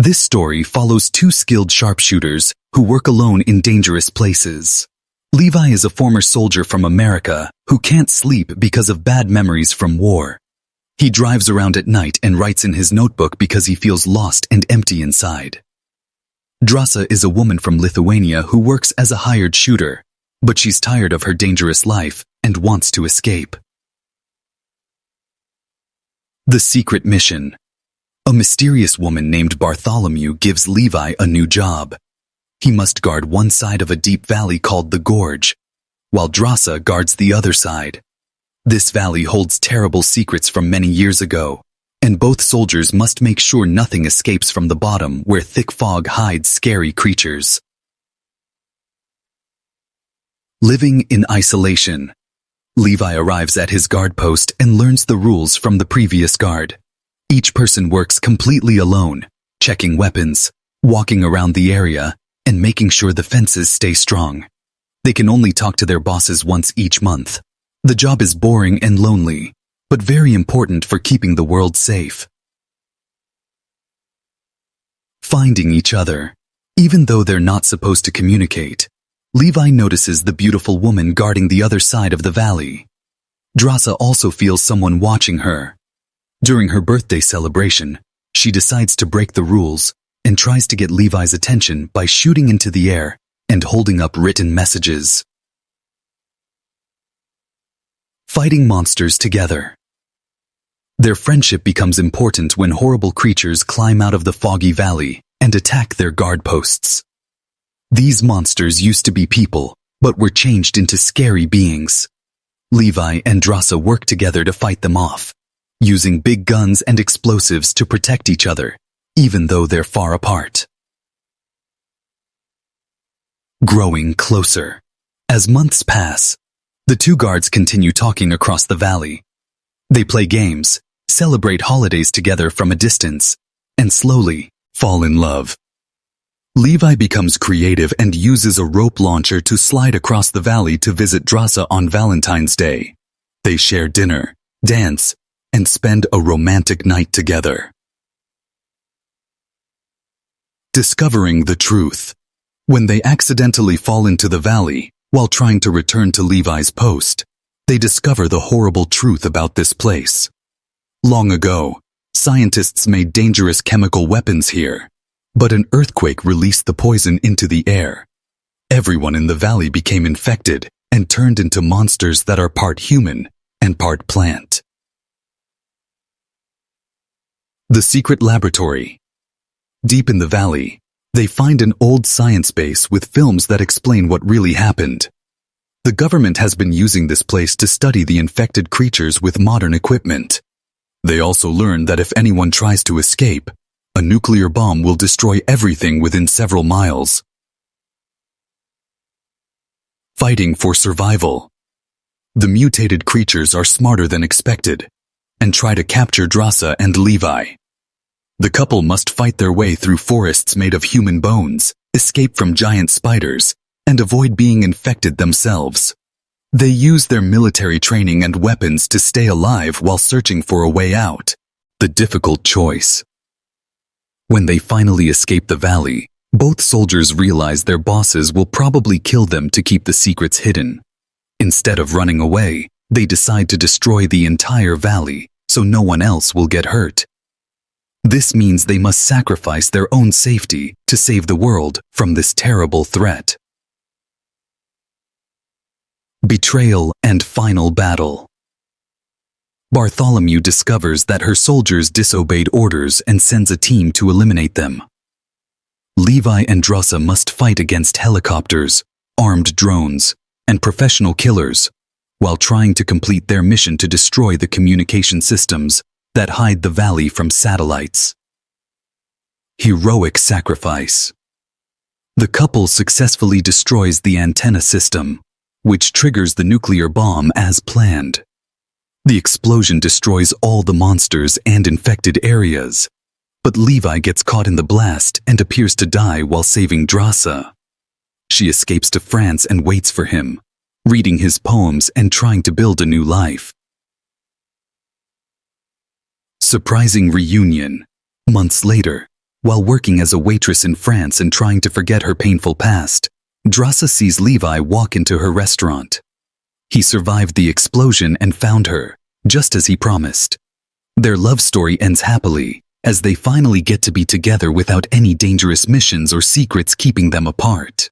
This story follows two skilled sharpshooters who work alone in dangerous places. Levi is a former soldier from America who can't sleep because of bad memories from war. He drives around at night and writes in his notebook because he feels lost and empty inside. Drasa is a woman from Lithuania who works as a hired shooter, but she's tired of her dangerous life and wants to escape. The Secret Mission. A mysterious woman named Bartholomew gives Levi a new job. He must guard one side of a deep valley called the Gorge, while Drasa guards the other side. This valley holds terrible secrets from many years ago, and both soldiers must make sure nothing escapes from the bottom where thick fog hides scary creatures. Living in isolation. Levi arrives at his guard post and learns the rules from the previous guard. Each person works completely alone, checking weapons, walking around the area, and making sure the fences stay strong. They can only talk to their bosses once each month. The job is boring and lonely, but very important for keeping the world safe. Finding each other. Even though they're not supposed to communicate, Levi notices the beautiful woman guarding the other side of the valley. Drasa also feels someone watching her. During her birthday celebration, she decides to break the rules and tries to get Levi's attention by shooting into the air and holding up written messages. Fighting monsters together. Their friendship becomes important when horrible creatures climb out of the foggy valley and attack their guard posts. These monsters used to be people, but were changed into scary beings. Levi and Drasa work together to fight them off, using big guns and explosives to protect each other, even though they're far apart. Growing closer. As months pass, the two guards continue talking across the valley. They play games, celebrate holidays together from a distance, and slowly fall in love. Levi becomes creative and uses a rope launcher to slide across the valley to visit Drasa on Valentine's Day. They share dinner, dance, and spend a romantic night together. Discovering the truth. When they accidentally fall into the valley while trying to return to Levi's post, they discover the horrible truth about this place. Long ago, scientists made dangerous chemical weapons here, but an earthquake released the poison into the air. Everyone in the valley became infected and turned into monsters that are part human and part plant. The Secret Laboratory. Deep in the valley, they find an old science base with films that explain what really happened. The government has been using this place to study the infected creatures with modern equipment. They also learn that if anyone tries to escape, a nuclear bomb will destroy everything within several miles. Fighting for survival. The mutated creatures are smarter than expected and try to capture Drasa and Levi. The couple must fight their way through forests made of human bones, escape from giant spiders, and avoid being infected themselves. They use their military training and weapons to stay alive while searching for a way out. The difficult choice. When they finally escape the valley, both soldiers realize their bosses will probably kill them to keep the secrets hidden. Instead of running away, they decide to destroy the entire valley so no one else will get hurt. This means they must sacrifice their own safety to save the world from this terrible threat. Betrayal and final battle. Bartholomew discovers that her soldiers disobeyed orders and sends a team to eliminate them. Levi and Drasa must fight against helicopters, armed drones, and professional killers, while trying to complete their mission to destroy the communication systems that hide the valley from satellites. Heroic sacrifice. The couple successfully destroys the antenna system, which triggers the nuclear bomb as planned. The explosion destroys all the monsters and infected areas, but Levi gets caught in the blast and appears to die while saving Drasa. She escapes to France and waits for him, reading his poems and trying to build a new life. Surprising reunion. Months later, While working as a waitress in France and trying to forget her painful past, Drasa sees Levi walk into her restaurant. He survived the explosion and found her, just as he promised. Their love story ends happily, as they finally get to be together without any dangerous missions or secrets keeping them apart.